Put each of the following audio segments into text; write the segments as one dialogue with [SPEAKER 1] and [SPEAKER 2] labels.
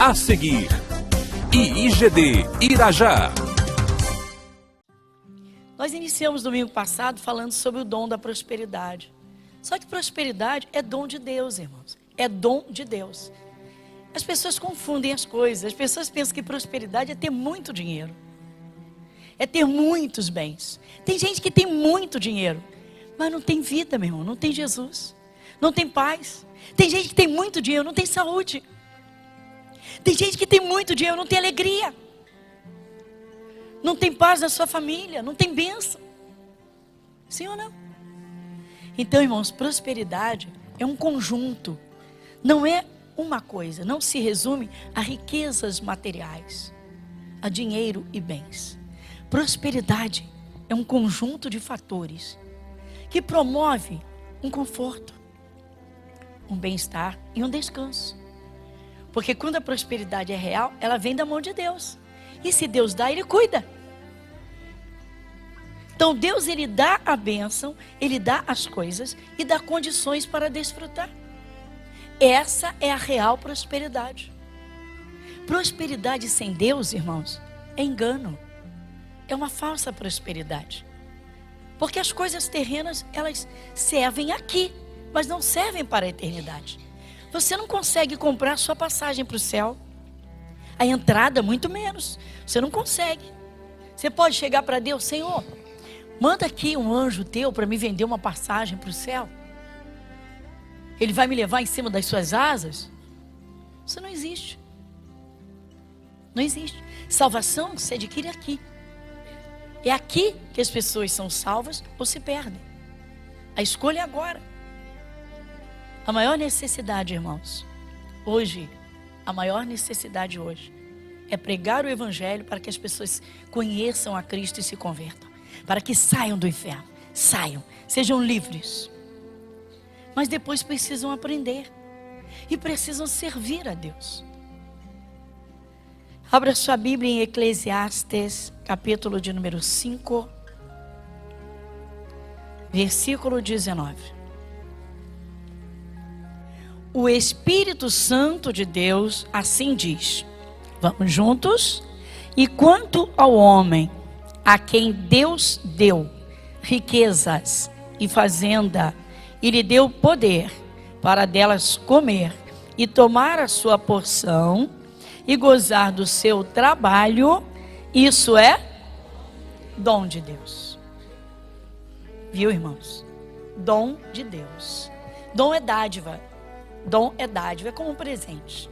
[SPEAKER 1] A seguir, IIGD Irajá.
[SPEAKER 2] Nós iniciamos domingo passado falando sobre o dom da prosperidade. Só que prosperidade é dom de Deus, irmãos. É dom de Deus. As pessoas confundem as coisas. As pessoas pensam que prosperidade é ter muito dinheiro. É ter muitos bens. Tem gente que tem muito dinheiro, mas não tem vida, meu irmão. Não tem Jesus. Não tem paz. Tem gente que tem muito dinheiro, não tem saúde. Tem gente que tem muito dinheiro, não tem alegria. Não tem paz na sua família, não tem bênção. Sim ou não? Então, irmãos, prosperidade é um conjunto. Não é uma coisa, não se resume a riquezas materiais, a dinheiro e bens. Prosperidade é um conjunto de fatores que promove um conforto, um bem-estar e um descanso. Porque quando a prosperidade é real, ela vem da mão de Deus. E se Deus dá, Ele cuida. Então Deus, Ele dá a bênção, Ele dá as coisas e dá condições para desfrutar. Essa é a real prosperidade. Prosperidade sem Deus, irmãos, é engano. É uma falsa prosperidade. Porque as coisas terrenas, elas servem aqui, mas não servem para a eternidade. Você não consegue comprar sua passagem para o céu. A entrada, muito menos. Você não consegue. Você pode chegar para Deus: Senhor, manda aqui um anjo teu para me vender uma passagem para o céu. Ele vai me levar em cima das suas asas? Isso não existe. Não existe. Salvação se adquire aqui. É aqui que as pessoas são salvas ou se perdem. A escolha é agora. A maior necessidade, irmãos, hoje, a maior necessidade hoje é pregar o Evangelho para que as pessoas conheçam a Cristo e se convertam. Para que saiam do inferno, saiam, sejam livres. Mas depois precisam aprender e precisam servir a Deus. Abra sua Bíblia em Eclesiastes, capítulo de número 5, versículo 19. O Espírito Santo de Deus assim diz. Vamos juntos? E quanto ao homem a quem Deus deu riquezas e fazenda, e lhe deu poder para delas comer e tomar a sua porção e gozar do seu trabalho, isso é dom de Deus. Viu, irmãos? Dom de Deus. Dom é dádiva. Dom é dádiva, é como um presente.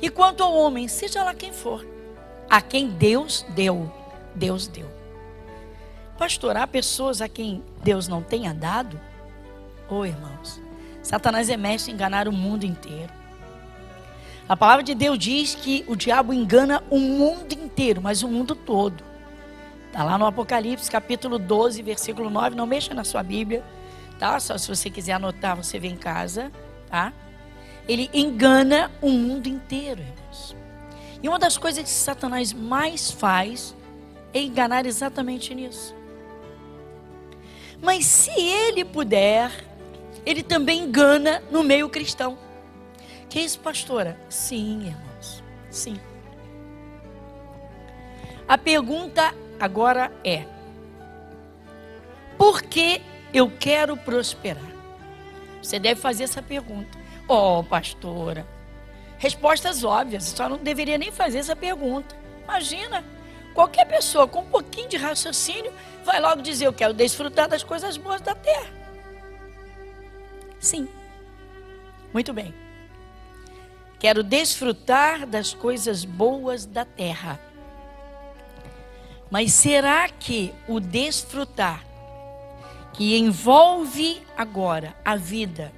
[SPEAKER 2] E quanto ao homem, seja lá quem for, a quem Deus deu, Deus deu. Pastor, há pessoas a quem Deus não tenha dado? Irmãos, Satanás é mestre em enganar o mundo inteiro. A palavra de Deus diz que o diabo engana o mundo inteiro, mas o mundo todo. Está lá no Apocalipse, capítulo 12, versículo 9. Não mexa na sua Bíblia, tá? Só se você quiser anotar, você vê em casa, tá? Ele engana o mundo inteiro, irmãos. E uma das coisas que Satanás mais faz é enganar exatamente nisso. Mas se ele puder, ele também engana no meio cristão. Que isso, pastora? Sim, irmãos, sim. A pergunta agora é: por que eu quero prosperar? Você deve fazer essa pergunta. Pastora, respostas óbvias, só não deveria nem fazer essa pergunta. Imagina, qualquer pessoa com um pouquinho de raciocínio vai logo dizer: eu quero desfrutar das coisas boas da terra. Sim, muito bem. Quero desfrutar das coisas boas da terra. Mas será que o desfrutar, que envolve agora a vida,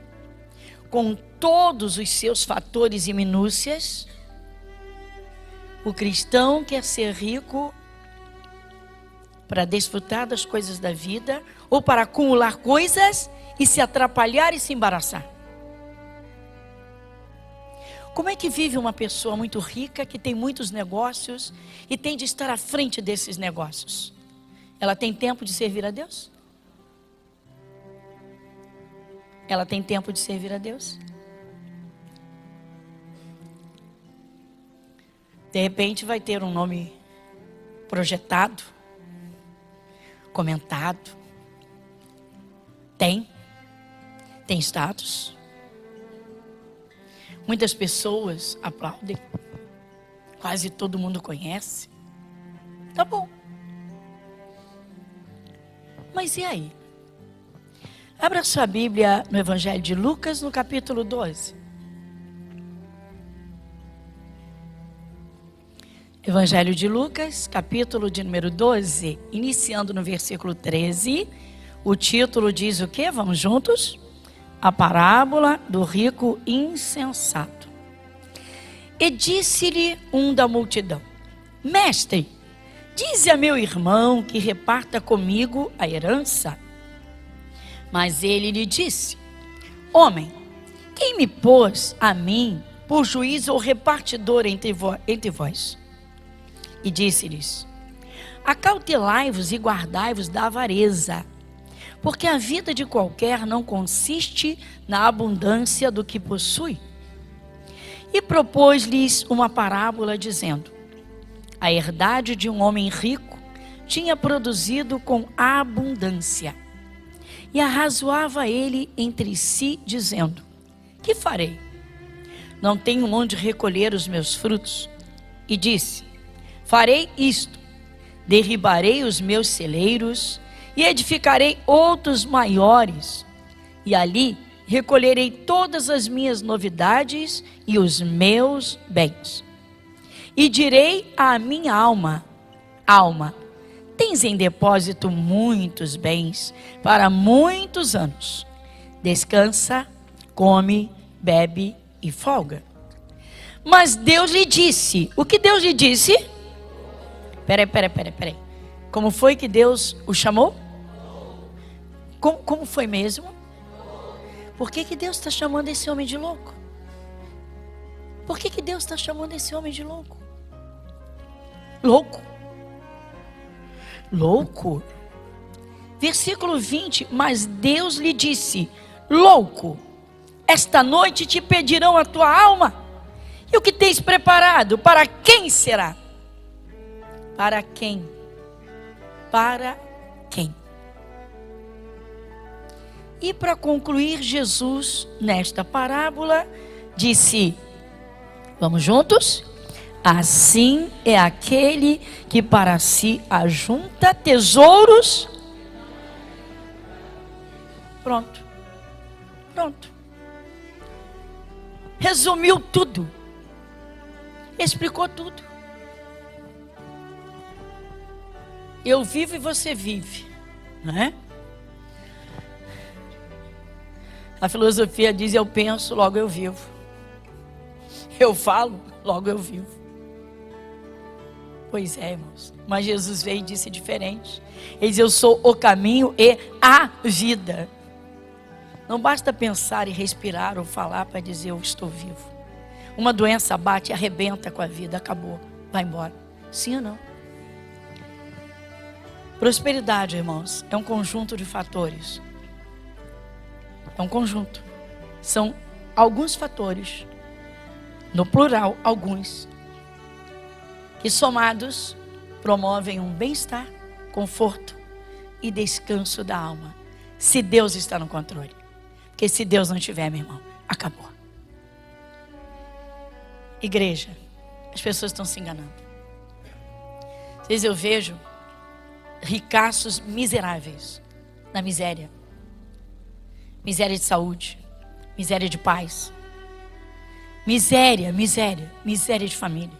[SPEAKER 2] com todos os seus fatores e minúcias, o cristão quer ser rico para desfrutar das coisas da vida ou para acumular coisas e se atrapalhar e se embaraçar? Como é que vive uma pessoa muito rica, que tem muitos negócios e tem de estar à frente desses negócios? Ela tem tempo de servir a Deus? Ela tem tempo de servir a Deus? De repente vai ter um nome projetado, comentado. Tem status. Muitas pessoas aplaudem. Quase todo mundo conhece. Tá bom. Mas e aí? Abra sua Bíblia no Evangelho de Lucas, no capítulo 12. Evangelho de Lucas, capítulo de número 12, iniciando no versículo 13. O título diz o quê? Vamos juntos? A parábola do rico insensato. E disse-lhe um da multidão: Mestre, dize a meu irmão que reparta comigo a herança. Mas ele lhe disse: Homem, quem me pôs a mim por juiz ou repartidor entre vós? E disse-lhes: Acautelai-vos e guardai-vos da avareza, porque a vida de qualquer não consiste na abundância do que possui. E propôs-lhes uma parábola, dizendo: A herdade de um homem rico tinha produzido com abundância. E arrazoava ele entre si, dizendo: Que farei? Não tenho onde recolher os meus frutos. E disse: Farei isto: derribarei os meus celeiros e edificarei outros maiores, e ali recolherei todas as minhas novidades e os meus bens. E direi à minha alma: Alma, tens em depósito muitos bens para muitos anos. Descansa, come, bebe e folga. Mas Deus lhe disse. O que Deus lhe disse? Peraí. Como foi que Deus o chamou? Como foi mesmo? Por que Deus está chamando esse homem de louco? Por que Deus está chamando esse homem de louco? Louco. Versículo 20. Mas Deus lhe disse: Louco, esta noite te pedirão a tua alma. E o que tens preparado? Para quem será? Para quem? Para quem? E para concluir, Jesus, nesta parábola, disse: Vamos juntos? Assim é aquele que para si ajunta tesouros. Pronto. Resumiu tudo. Explicou tudo. Eu vivo e você vive, não é? A filosofia diz: eu penso, logo eu vivo. Eu falo, logo eu vivo. Pois é, irmãos. Mas Jesus veio e disse diferente. Ele diz: eu sou o caminho e a vida. Não basta pensar e respirar ou falar para dizer eu estou vivo. Uma doença bate e arrebenta com a vida. Acabou, vai embora. Sim ou não? Prosperidade, irmãos, é um conjunto de fatores. É um conjunto. São alguns fatores, no plural, alguns, que somados promovem um bem-estar, conforto e descanso da alma. Se Deus está no controle. Porque se Deus não estiver, meu irmão, acabou. Igreja, as pessoas estão se enganando. Às vezes eu vejo ricaços miseráveis na miséria. Miséria de saúde, miséria de paz, miséria de família.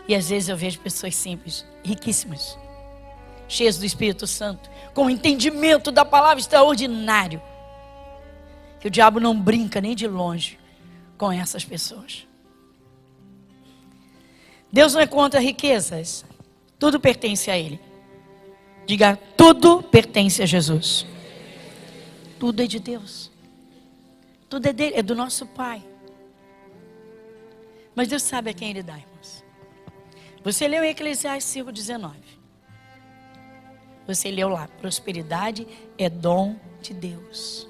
[SPEAKER 2] E às vezes eu vejo pessoas simples, riquíssimas, cheias do Espírito Santo, com um entendimento da palavra extraordinário, que o diabo não brinca nem de longe com essas pessoas. Deus não é contra riquezas, tudo pertence a Ele. Diga: tudo pertence a Jesus. Tudo é de Deus. Tudo é dele, é do nosso Pai. Mas Deus sabe a quem Ele dá, irmãos. Você leu em Eclesiastes 5:19. Você leu lá: prosperidade é dom de Deus.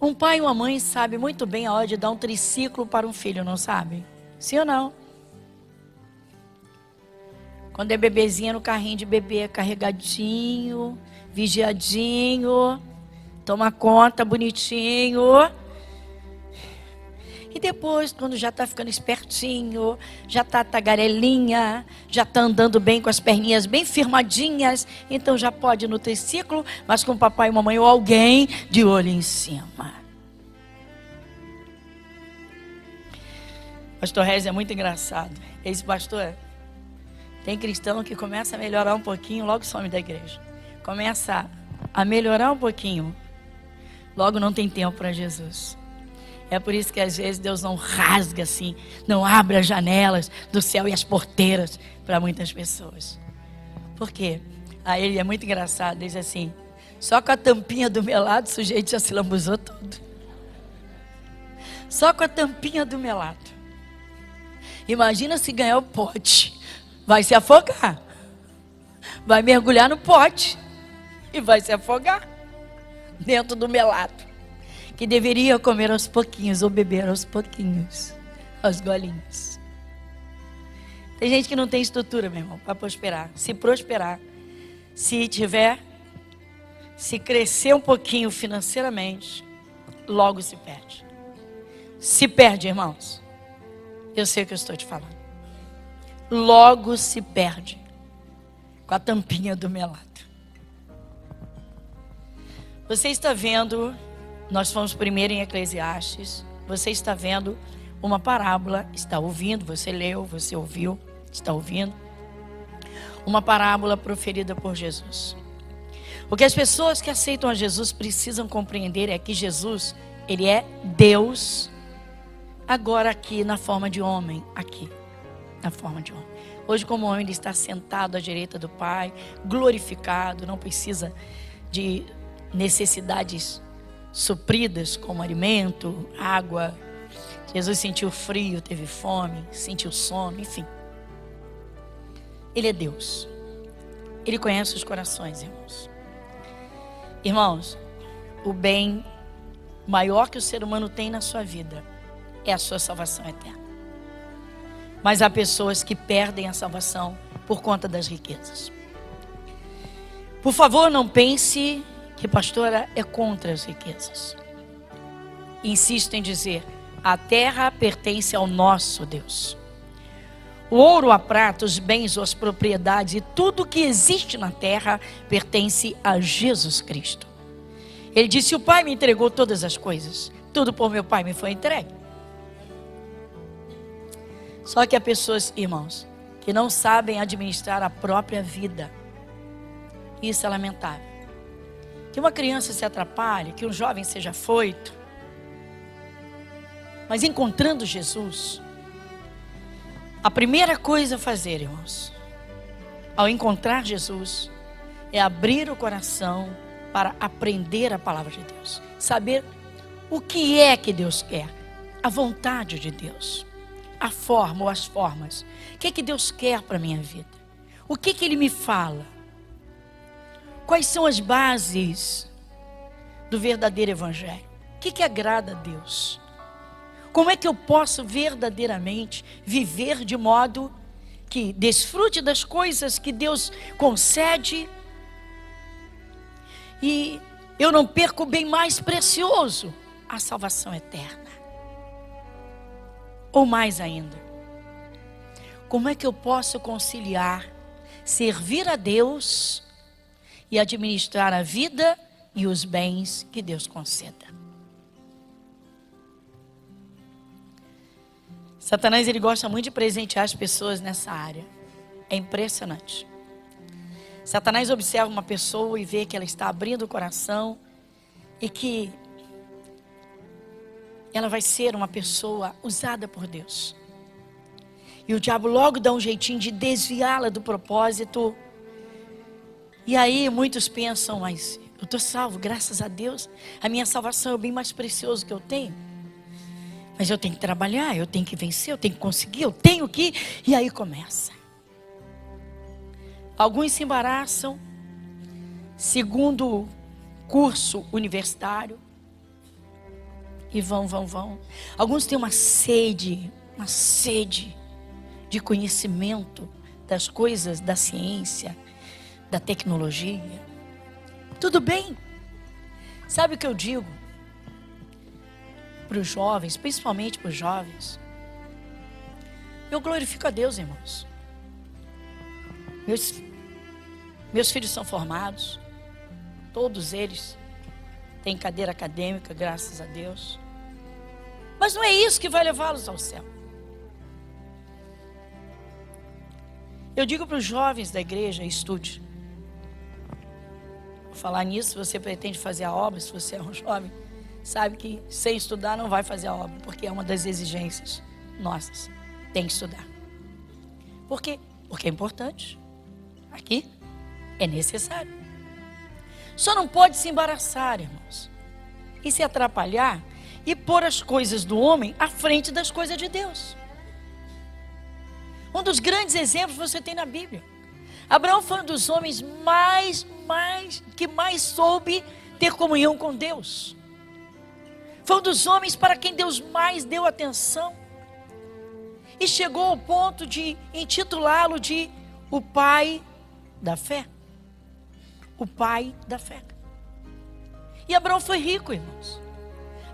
[SPEAKER 2] Um pai e uma mãe sabem muito bem a hora de dar um triciclo para um filho, não sabe? Sim ou não? Quando é bebezinha no carrinho de bebê, carregadinho, vigiadinho, toma conta, bonitinho. E depois, quando já está ficando espertinho, já está tagarelinha, já está andando bem com as perninhas bem firmadinhas, então já pode ir no triciclo, mas com o papai e mamãe ou alguém de olho em cima. Pastor Rez é muito engraçado. Esse pastor, tem cristão que começa a melhorar um pouquinho, logo some da igreja. Começa a melhorar um pouquinho, logo não tem tempo para Jesus. É por isso que às vezes Deus não rasga assim, não abre as janelas do céu e as porteiras para muitas pessoas. Por quê? Aí ele é muito engraçado, diz assim, só com a tampinha do melado o sujeito já se lambuzou todo. Só com a tampinha do melado. Imagina se ganhar o pote, vai se afogar. Vai mergulhar no pote e vai se afogar dentro do melado. Que deveria comer aos pouquinhos ou beber aos pouquinhos, aos golinhos. Tem gente que não tem estrutura, meu irmão, para prosperar. Se prosperar, se crescer um pouquinho financeiramente, logo se perde. Se perde, irmãos. Eu sei o que eu estou te falando. Logo se perde com a tampinha do melado. Você está vendo, nós fomos primeiro em Eclesiastes, você está vendo uma parábola, está ouvindo, você leu, você ouviu, está ouvindo. Uma parábola proferida por Jesus. O que as pessoas que aceitam a Jesus precisam compreender é que Jesus, ele é Deus, agora aqui na forma de homem, aqui, na forma de homem. Hoje como homem ele está sentado à direita do Pai, glorificado, não precisa de necessidades supridas como alimento, água. Jesus sentiu frio, teve fome, sentiu sono, enfim. Ele é Deus. Ele conhece os corações, irmãos. Irmãos, o bem maior que o ser humano tem na sua vida é a sua salvação eterna. Mas há pessoas que perdem a salvação por conta das riquezas. Por favor, não pense que pastora é contra as riquezas. Insisto em dizer, a terra pertence ao nosso Deus. O ouro, a prata, os bens ou as propriedades e tudo que existe na terra pertence a Jesus Cristo. Ele disse, o Pai me entregou todas as coisas. Tudo por meu Pai me foi entregue. Só que há pessoas, irmãos, que não sabem administrar a própria vida. Isso é lamentável. Que uma criança se atrapalhe, que um jovem seja afoito. Mas encontrando Jesus, a primeira coisa a fazer, irmãos, ao encontrar Jesus, é abrir o coração para aprender a palavra de Deus. Saber o que é que Deus quer, a vontade de Deus, a forma ou as formas. O que é que Deus quer para a minha vida? O que é que Ele me fala? Quais são as bases do verdadeiro evangelho? O que é que agrada a Deus? Como é que eu posso verdadeiramente viver de modo que desfrute das coisas que Deus concede e eu não perco o bem mais precioso, a salvação eterna? Ou mais ainda, como é que eu posso conciliar servir a Deus e administrar a vida e os bens que Deus conceda? Satanás, ele gosta muito de presentear as pessoas nessa área. É impressionante. Satanás observa uma pessoa e vê que ela está abrindo o coração e que ela vai ser uma pessoa usada por Deus. E o diabo logo dá um jeitinho de desviá-la do propósito. E aí muitos pensam, mas eu estou salvo, graças a Deus. A minha salvação é o bem mais precioso que eu tenho. Mas eu tenho que trabalhar, eu tenho que vencer, eu tenho que conseguir, eu tenho que... E aí começa. Alguns se embaraçam, segundo curso universitário. E vão. Alguns têm uma sede de conhecimento das coisas da ciência, da tecnologia. Tudo bem. Sabe o que eu digo para os jovens, principalmente para os jovens? Eu glorifico a Deus, irmãos. Meus filhos são formados, todos eles têm cadeira acadêmica, graças a Deus. Mas não é isso que vai levá-los ao céu. Eu digo para os jovens da igreja, estude. Vou falar nisso, se você pretende fazer a obra, se você é um jovem, sabe que sem estudar não vai fazer a obra, porque é uma das exigências nossas. Tem que estudar. Por quê? Porque é importante. Aqui é necessário. Só não pode se embaraçar, irmãos, e se atrapalhar e pôr as coisas do homem à frente das coisas de Deus. Um dos grandes exemplos você tem na Bíblia. Abraão foi um dos homens que mais soube ter comunhão com Deus. Foi um dos homens para quem Deus mais deu atenção. E chegou ao ponto de intitulá-lo de o pai da fé. O pai da fé. E Abraão foi rico, irmãos.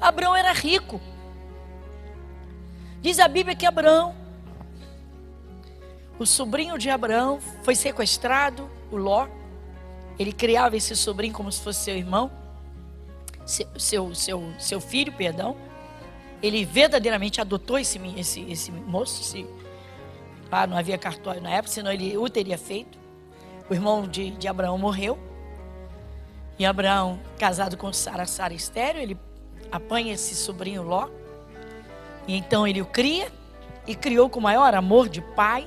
[SPEAKER 2] Abraão era rico. Diz a Bíblia que Abraão, o sobrinho de Abraão, foi sequestrado, o Ló. Ele criava esse sobrinho como se fosse seu irmão, seu filho, perdão. Ele verdadeiramente adotou esse moço. Claro, não havia cartório na época, senão ele o teria feito. O irmão de Abraão morreu. E Abraão, casado com Sara estéril, ele apanha esse sobrinho Ló. E então ele o cria, e criou com o maior amor de pai.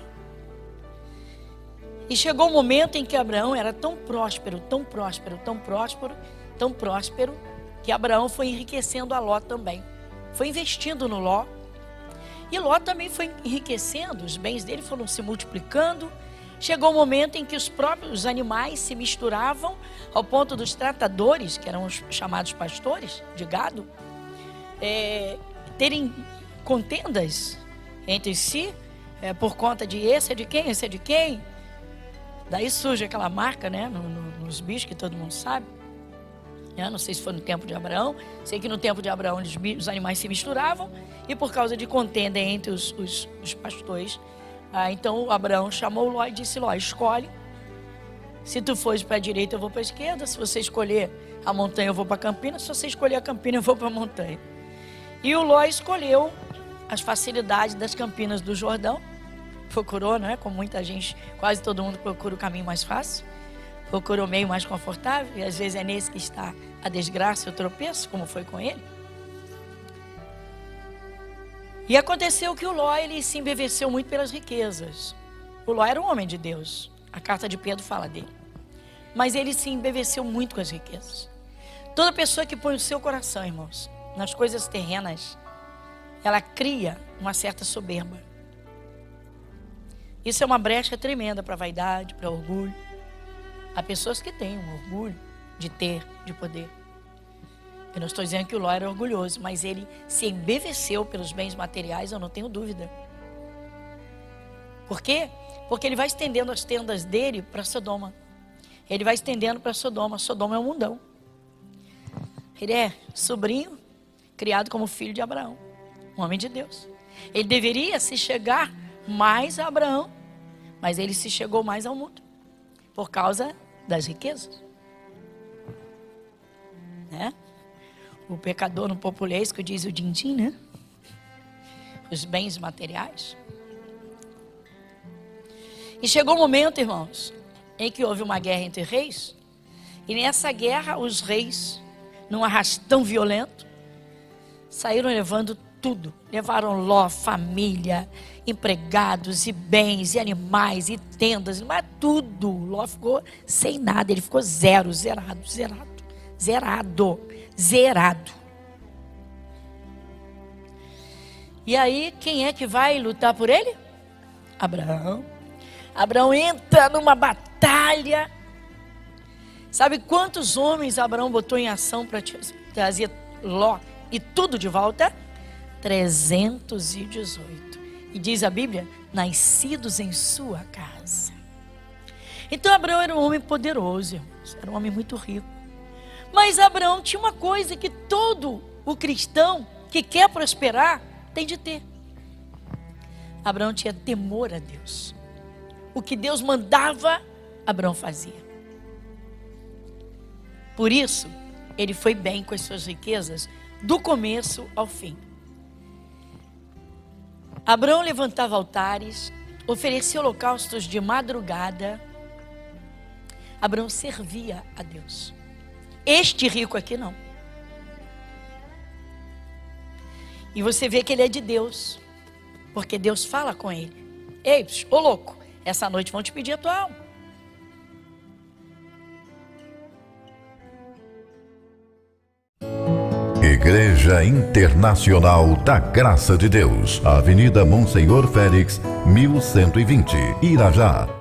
[SPEAKER 2] E chegou um momento em que Abraão era tão próspero, que Abraão foi enriquecendo a Ló também. Foi investindo no Ló. E Ló também foi enriquecendo, os bens dele foram se multiplicando. Chegou um momento em que os próprios animais se misturavam, ao ponto dos tratadores, que eram os chamados pastores de gado, terem contendas entre si, por conta de esse é de quem, esse é de quem. Daí surge aquela marca, né, nos bichos que todo mundo sabe. Não sei se foi no tempo de Abraão. Sei que no tempo de Abraão os animais se misturavam. E por causa de contenda entre os pastores, então Abraão chamou Ló e disse: Ló, escolhe. Se tu fores para a direita, eu vou para a esquerda. Se você escolher a montanha, eu vou para a campina. Se você escolher a campina, eu vou para a montanha. E o Ló escolheu as facilidades das campinas do Jordão. Procurou, né? Como muita gente, quase todo mundo procura o caminho mais fácil. Procurou o meio mais confortável. E às vezes é nesse que está a desgraça e o tropeço, como foi com ele. E aconteceu que o Ló, ele se embeveceu muito pelas riquezas. O Ló era um homem de Deus. A carta de Pedro fala dele. Mas ele se embeveceu muito com as riquezas. Toda pessoa que põe o seu coração, irmãos, nas coisas terrenas, ela cria uma certa soberba. Isso é uma brecha tremenda para a vaidade, para o orgulho. Há pessoas que têm um orgulho de ter, de poder. Eu não estou dizendo que o Ló era orgulhoso, mas ele se embeveceu pelos bens materiais, eu não tenho dúvida. Por quê? Porque ele vai estendendo as tendas dele para Sodoma. Ele vai estendendo para Sodoma. Sodoma é um mundão. Ele é sobrinho, criado como filho de Abraão, um homem de Deus. Ele deveria se chegar mais a Abraão, mas ele se chegou mais ao mundo, por causa das riquezas. Né? O pecador no populesco diz o din-din, né? Os bens materiais. E chegou um momento, irmãos, em que houve uma guerra entre reis. E nessa guerra, os reis, num arrastão violento, saíram levando tudo. Levaram Ló, família, empregados, e bens, e animais, e tendas, mas tudo. Ló ficou sem nada, ele ficou zerado. E aí, quem é que vai lutar por ele? Abraão. Abraão entra numa batalha. Sabe quantos homens Abraão botou em ação para trazer Ló e tudo de volta, 318. E diz a Bíblia, nascidos em sua casa. Então Abraão era um homem poderoso, irmãos, era um homem muito rico. Mas Abraão tinha uma coisa que todo o cristão que quer prosperar tem de ter. Abraão tinha temor a Deus. O que Deus mandava, Abraão fazia. Por isso, ele foi bem com as suas riquezas, do começo ao fim. Abraão levantava altares, oferecia holocaustos de madrugada. Abraão servia a Deus. Este rico aqui não. E você vê que ele é de Deus, porque Deus fala com ele. Ei, ô louco, essa noite vão te pedir a tua alma.
[SPEAKER 3] Igreja Internacional da Graça de Deus, Avenida Monsenhor Félix, 1120, Irajá.